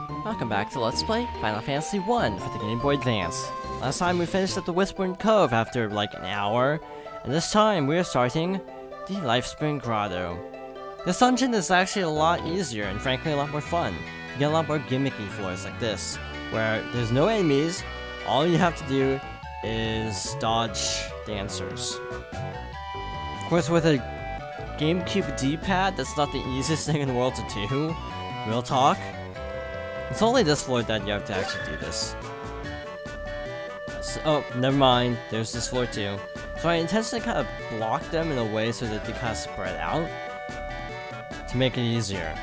Welcome back to Let's Play Final Fantasy 1 for the Game Boy Advance. Last time we finished at the Whispering Cove after like an hour, and this time we are starting the Lifespring Grotto. This dungeon is actually a lot easier and frankly a lot more fun. You get a lot more gimmicky floors like this, where there's no enemies, all you have to do is dodge dancers. Of course, with a GameCube D-pad, that's not the easiest thing in the world to do. Real talk. It's only this floor that you have to actually do this. So, oh, never mind. There's this floor too. So I intentionally kind of blocked them in a way so that they kind of spread out to make it easier.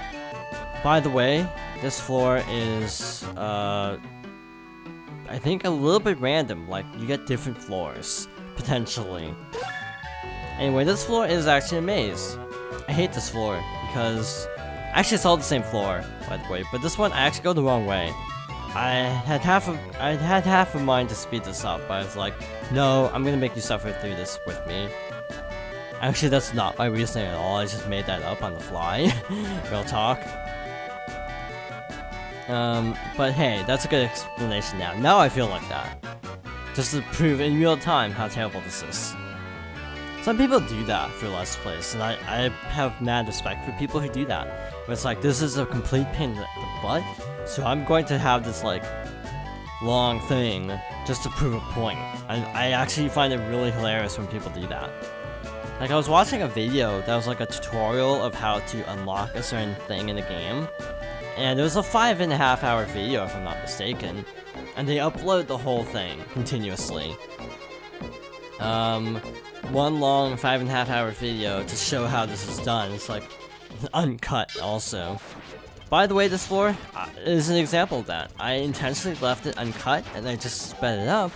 By the way, this floor is, I think a little bit random. Like, you get different floors, potentially. Anyway, this floor is actually a maze. I hate this floor because actually it's all the same floor, by the way, but this one I actually go the wrong way. I had half a mind to speed this up, but I was like, no, I'm gonna make you suffer through this with me. Actually, that's not my reasoning at all, I just made that up on the fly. Real talk. But hey, that's a good explanation now. Now I feel like that. Just to prove in real time how terrible this is. Some people do that for Let's Plays, and I have mad respect for people who do that. Where it's like, this is a complete pain in the butt, so I'm going to have this, like, long thing just to prove a point. I actually find it really hilarious when people do that. Like, I was watching a video that was like a tutorial of how to unlock a certain thing in a game, and it was a 5.5 hour video if I'm not mistaken, and they upload the whole thing continuously. One long 5.5 hour video to show how this is done. It's like uncut also. By the way, this floor is an example of that. I intentionally left it uncut and I just sped it up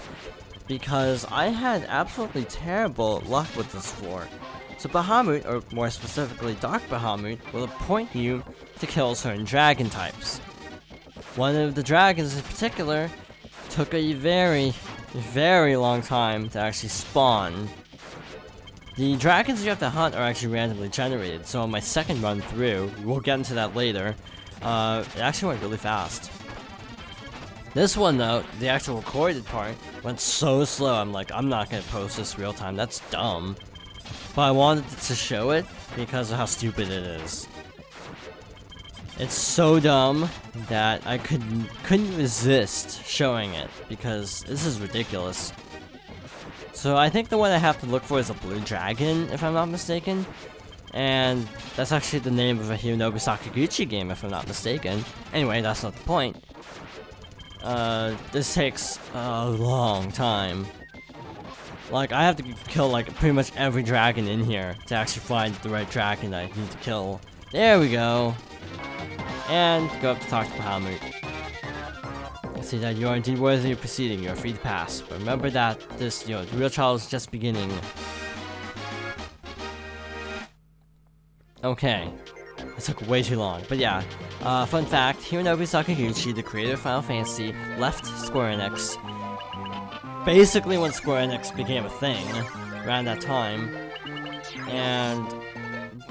because I had absolutely terrible luck with this floor. So Bahamut, or more specifically Dark Bahamut, will appoint you to kill certain dragon types. One of the dragons in particular took a very long time to actually spawn. The dragons you have to hunt are actually randomly generated, so on my second run through, we'll get into that later, it actually went really fast. This one though, the actual recorded part, went so slow, I'm like, I'm not gonna post this real time, that's dumb. But I wanted to show it because of how stupid it is. It's so dumb that I couldn't resist showing it, because this is ridiculous. So I think the one I have to look for is a blue dragon, if I'm not mistaken. And that's actually the name of a Hironobu Sakaguchi game, if I'm not mistaken. Anyway, that's not the point. This takes a long time. Like, I have to kill like pretty much every dragon in here to actually find the right dragon I need to kill. There we go. And go up to talk to Bahamut. See that you are indeed worthy of proceeding, you are free to pass. But remember that this, the real trial is just beginning. Okay. It took way too long, but yeah. Fun fact, Hironobu Sakaguchi, the creator of Final Fantasy, left Square Enix basically when Square Enix became a thing, around that time, and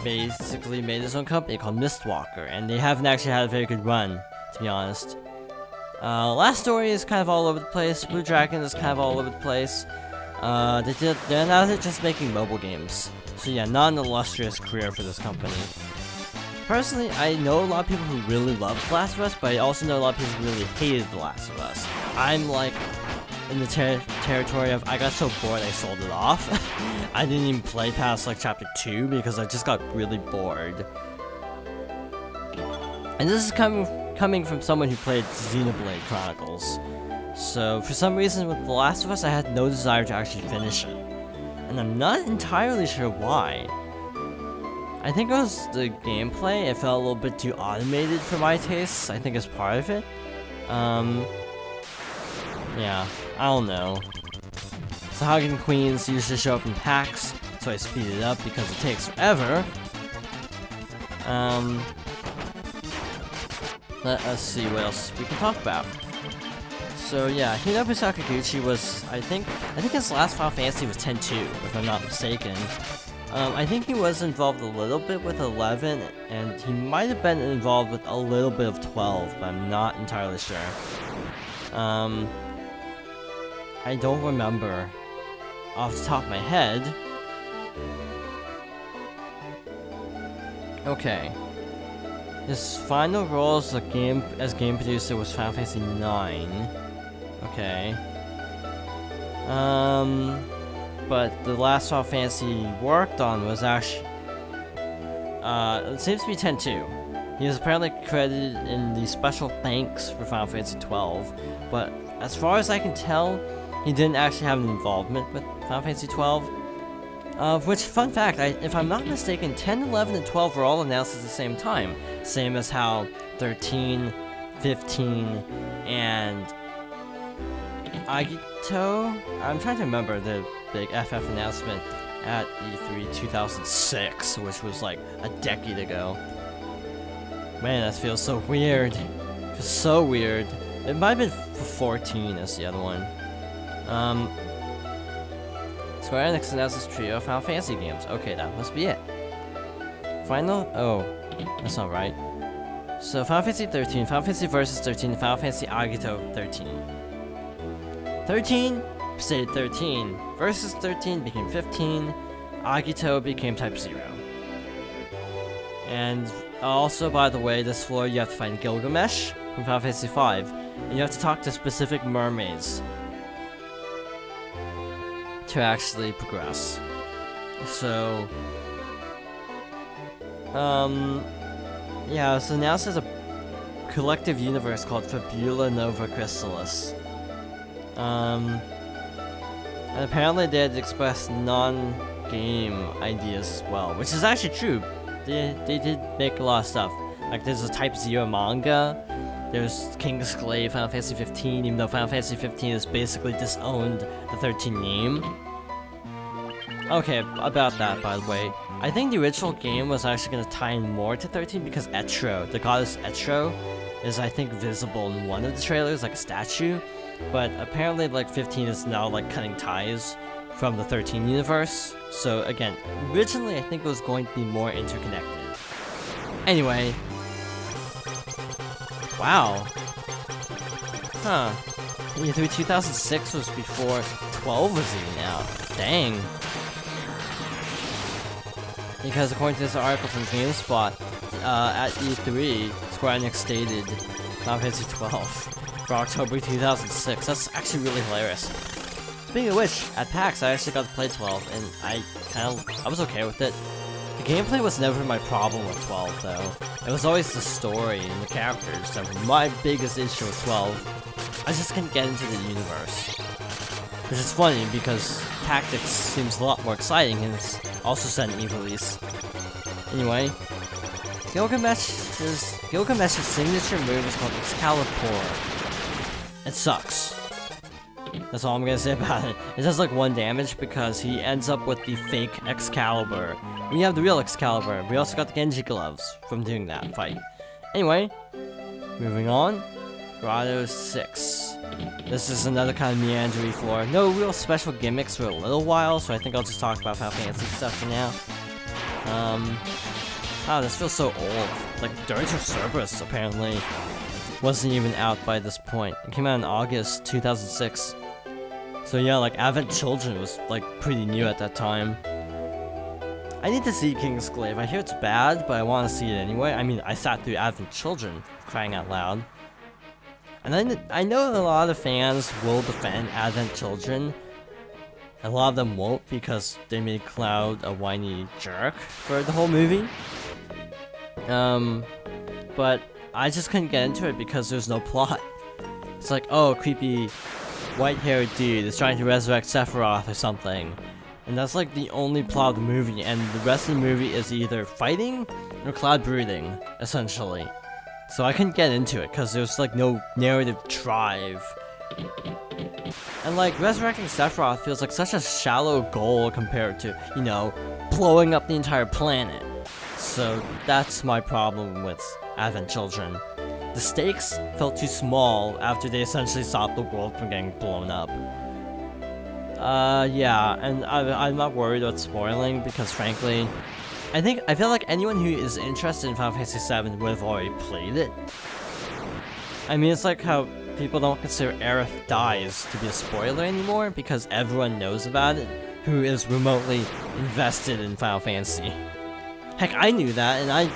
basically made his own company called Mistwalker, and they haven't actually had a very good run, to be honest. Last story is kind of all over the place. Blue Dragon is kind of all over the place. They're now just making mobile games. So yeah, not an illustrious career for this company. Personally, I know a lot of people who really love The Last of Us, but I also know a lot of people who really hated The Last of Us. I'm like in the territory of I got so bored I sold it off. I didn't even play past like chapter 2 because I just got really bored. And this is coming from someone who played Xenoblade Chronicles. So for some reason with The Last of Us I had no desire to actually finish it. And I'm not entirely sure why. I think it was the gameplay, it felt a little bit too automated for my tastes, I think is part of it. Yeah, I don't know. Sahagin Queens usually show up in packs, so I speed it up because it takes forever. Let us see what else we can talk about. So yeah, Hironobu Sakaguchi was, I think his last Final Fantasy was 10-2, if I'm not mistaken. I think he was involved a little bit with 11, and he might have been involved with a little bit of 12, but I'm not entirely sure. I don't remember off the top of my head. Okay. His final role as game producer was Final Fantasy 9. Okay. But the last Final Fantasy he worked on was actually it seems to be 10-2. He was apparently credited in the special thanks for Final Fantasy 12, but as far as I can tell, he didn't actually have an involvement with Final Fantasy 12. Which, fun fact, if I'm not mistaken, 10, 11, and 12 were all announced at the same time. Same as how 13, 15, and Agito? I'm trying to remember the big FF announcement at E3 2006, which was like a decade ago. Man, that feels so weird. Just so weird. It might have been 14 as the other one. Square Enix announces trio of Final Fantasy games. Okay, that must be it. Final? Oh, that's not right. So Final Fantasy 13, Final Fantasy Versus 13, Final Fantasy Agito 13. 13 stayed 13. Versus 13 became 15. Agito became Type 0. And also, by the way, this floor you have to find Gilgamesh from Final Fantasy V. And you have to talk to specific mermaids to actually progress. So, yeah, so now there's a collective universe called Fabula Nova Crystallis. And apparently they had expressed non-game ideas as well, which is actually true. They did make a lot of stuff. Like, there's a Type 0 manga, there's King's Glaive, Final Fantasy 15, even though Final Fantasy 15 has basically disowned the 13 name. Okay, about that, by the way. I think the original game was actually going to tie in more to 13 because Etro, the goddess Etro, is I think visible in one of the trailers, like a statue. But apparently, like, 15 is now, like, cutting ties from the 13 universe. So, again, originally I think it was going to be more interconnected. Anyway. Wow. Huh. E3 2006 was before 12 was even out. Dang. Because according to this article from GameSpot, at E3, Square Enix stated Final Fantasy 12 for October 2006. That's actually really hilarious. Speaking of which, at PAX I actually got to play 12, and I was okay with it. The gameplay was never my problem with 12, though. It was always the story and the characters that were my biggest issue with 12. I just couldn't get into the universe. Which is funny, because Tactics seems a lot more exciting, and it's also set in E-release. Anyway, Gilgamesh's signature move is called Excalibur. It sucks. That's all I'm gonna say about it. It does like 1 damage because he ends up with the fake Excalibur. We have the real Excalibur. We also got the Genji gloves from doing that fight. Anyway, moving on. Grotto 6. This is another kind of meandering floor. No real special gimmicks for a little while, so I think I'll just talk about Final Fantasy stuff for now. Wow, this feels so old. Like, Dirge of Cerberus, apparently, wasn't even out by this point. It came out in August 2006. So yeah, like, Advent Children was, like, pretty new at that time. I need to see King's Glaive. I hear it's bad, but I want to see it anyway. I mean, I sat through Advent Children, crying out loud. And then I know a lot of fans will defend Advent Children. A lot of them won't because they made Cloud a whiny jerk for the whole movie. But I just couldn't get into it because there's no plot. It's like, oh, creepy white-haired dude is trying to resurrect Sephiroth or something. And that's like the only plot of the movie, and the rest of the movie is either fighting or Cloud brooding, essentially. So I couldn't get into it because there's like no narrative drive. And like, resurrecting Sephiroth feels like such a shallow goal compared to, you know, blowing up the entire planet. So that's my problem with Advent Children. The stakes felt too small after they essentially stopped the world from getting blown up. Yeah, and I'm not worried about spoiling because frankly, I feel like anyone who is interested in Final Fantasy VII would have already played it. I mean, it's like how people don't consider Aerith Dies to be a spoiler anymore because everyone knows about it who is remotely invested in Final Fantasy. Heck, I knew that, and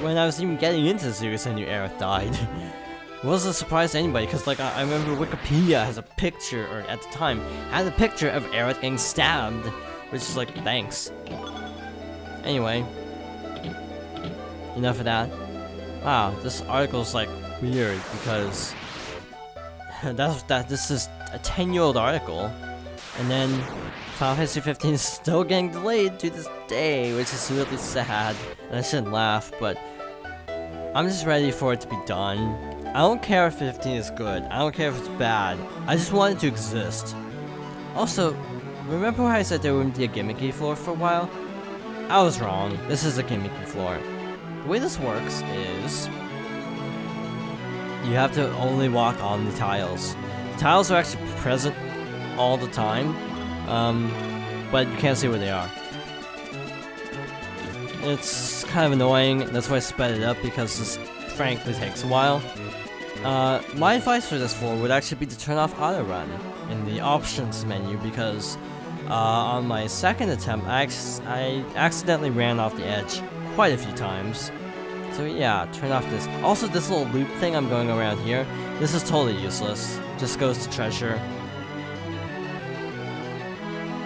when I was even getting into the series, I knew Aerith died. It wasn't a surprise to anybody, because like I remember Wikipedia has a picture, or at the time, had a picture of Aerith getting stabbed, which is like, thanks. Anyway, enough of that. Wow, this article's like weird because this is a 10-year-old article, and then Final Fantasy 15 is still getting delayed to this day, which is really sad. And I shouldn't laugh, but I'm just ready for it to be done. I don't care if 15 is good. I don't care if it's bad. I just want it to exist. Also, remember how I said there wouldn't be a gimmicky floor for a while? I was wrong. This is a gimmicky floor. The way this works is you have to only walk on the tiles. The tiles are actually present all the time, but you can't see where they are. It's kind of annoying. That's why I sped it up, because this frankly takes a while. My advice for this floor would actually be to turn off auto run in the options menu, because on my second attempt I accidentally ran off the edge quite a few times. So yeah, turn off this. Also, this little loop thing I'm going around here, this is totally useless. Just goes to treasure.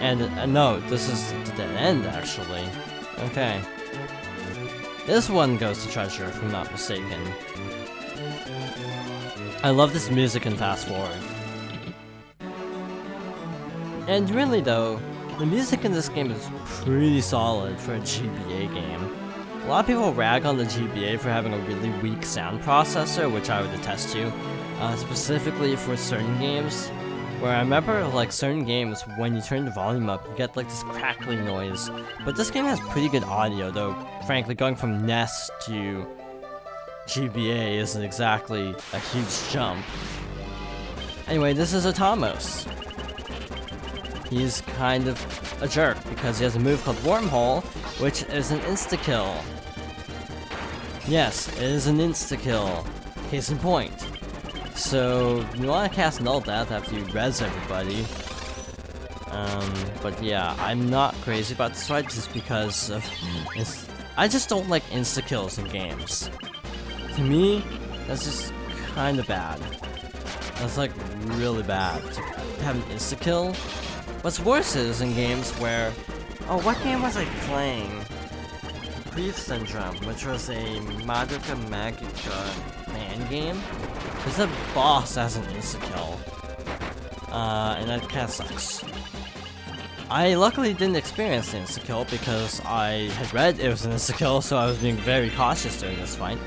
And no, this is the dead end actually. Okay. This one goes to treasure, if I'm not mistaken. I love this music in Fast Forward. And really though, the music in this game is pretty solid for a GBA game. A lot of people rag on the GBA for having a really weak sound processor, which I would attest to, specifically for certain games. Where I remember, like, certain games, when you turn the volume up, you get like this crackling noise. But this game has pretty good audio, though frankly going from NES to GBA isn't exactly a huge jump. Anyway, this is Atomos. He's kind of a jerk because he has a move called Wormhole, which is an insta-kill. Yes, it is an insta-kill. Case in point. So, you want to cast Null Death after you res everybody. But yeah, I'm not crazy about this fight just because of... I just don't like insta-kills in games. To me, that's just kind of bad. That's like really bad to have an insta-kill. What's worse is in games where... Oh, what game was I playing? Grief Syndrome, which was a Magica Magica fan game. There's a boss that has an insta-kill. And that kinda sucks. I luckily didn't experience the insta-kill because I had read it was an insta-kill, so I was being very cautious during this fight.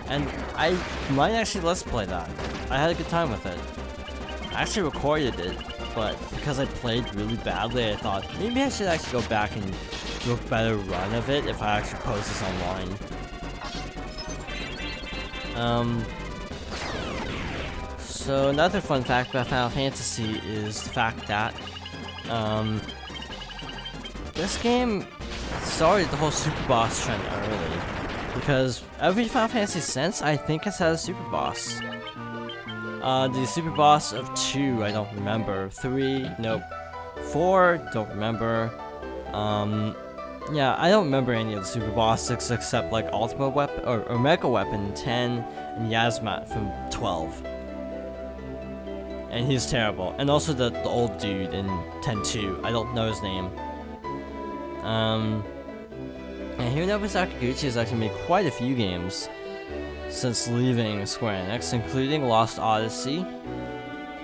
And I might actually let's play that. I had a good time with it. I actually recorded it, but because I played really badly, I thought maybe I should actually go back and do a better run of it if I actually post this online. So another fun fact about Final Fantasy is the fact that this game started the whole super boss trend early. Because every Final Fantasy since, I think, has had a super boss. The super boss of 2, I don't remember. 3, nope. 4, don't remember. Yeah, I don't remember any of the super bosses except like Ultimate Weapon or Mega Weapon 10 and Yasmat from 12. And he's terrible. And also the old dude in 10-2. I don't know his name. And Hironobu Sakaguchi has actually made quite a few games since leaving Square Enix, including Lost Odyssey,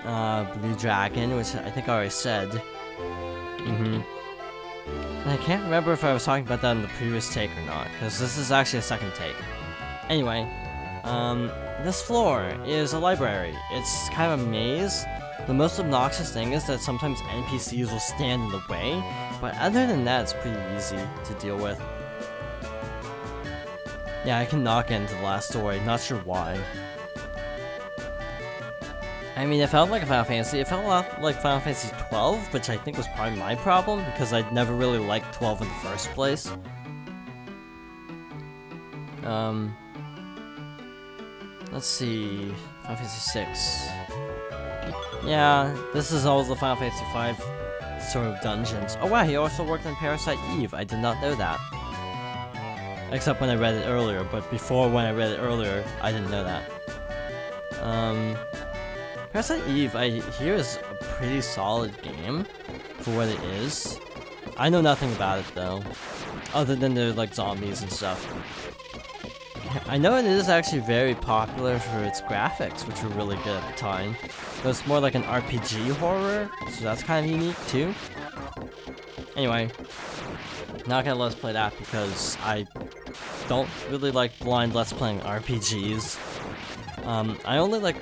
Blue Dragon, which I think I already said. And I can't remember if I was talking about that in the previous take or not, because this is actually a second take. Anyway, this floor is a library. It's kind of a maze. The most obnoxious thing is that sometimes NPCs will stand in the way, but other than that, it's pretty easy to deal with. Yeah, I can knock into the last story, not sure why. I mean, it felt like a Final Fantasy. It felt a lot like Final Fantasy 12, which I think was probably my problem, because I never really liked 12 in the first place. Let's see, Final Fantasy 6. Yeah, this is all the Final Fantasy 5 sort of dungeons. Oh wow, he also worked on Parasite Eve. I did not know that. Except when I read it earlier, but before when I read it earlier, I didn't know that. Parasite Eve, I hear, is a pretty solid game for what it is. I know nothing about it though, other than they're like zombies and stuff. I know it is actually very popular for its graphics, which were really good at the time. But it's more like an RPG horror, so that's kind of unique too. Anyway, not gonna let's play that because I don't really like blind let's playing RPGs. I only like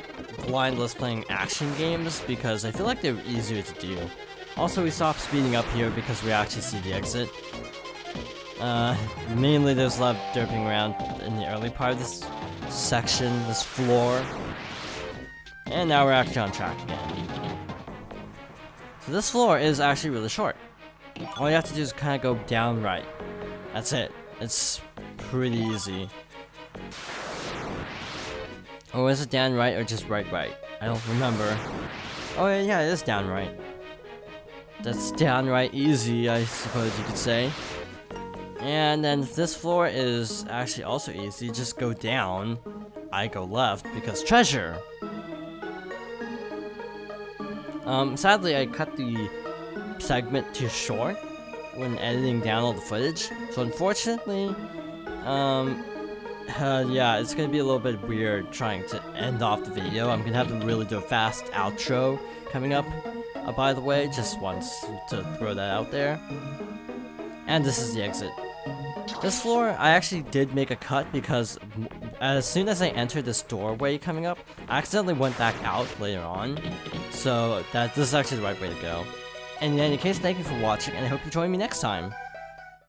blind let's playing action games because I feel like they're easier to do. Also, we stopped speeding up here because we actually see the exit. Mainly there's a lot of derping around in the early part of this section, this floor. And now we're actually on track again. So this floor is actually really short. All you have to do is kind of go down right. That's it. It's pretty easy. Or is it down right or just right? I don't remember. Oh yeah, it is down right. That's downright easy, I suppose you could say. And then this floor is actually also easy. Just go down. I go left because treasure. Sadly, I cut the segment too short when editing down all the footage. So unfortunately, yeah, it's gonna be a little bit weird trying to end off the video. I'm gonna have to really do a fast outro coming up. By the way, just wanted to throw that out there. And this is the exit. This floor, I actually did make a cut because as soon as I entered this doorway coming up, I accidentally went back out later on. So this is actually the right way to go. And in any case, thank you for watching, and I hope you join me next time.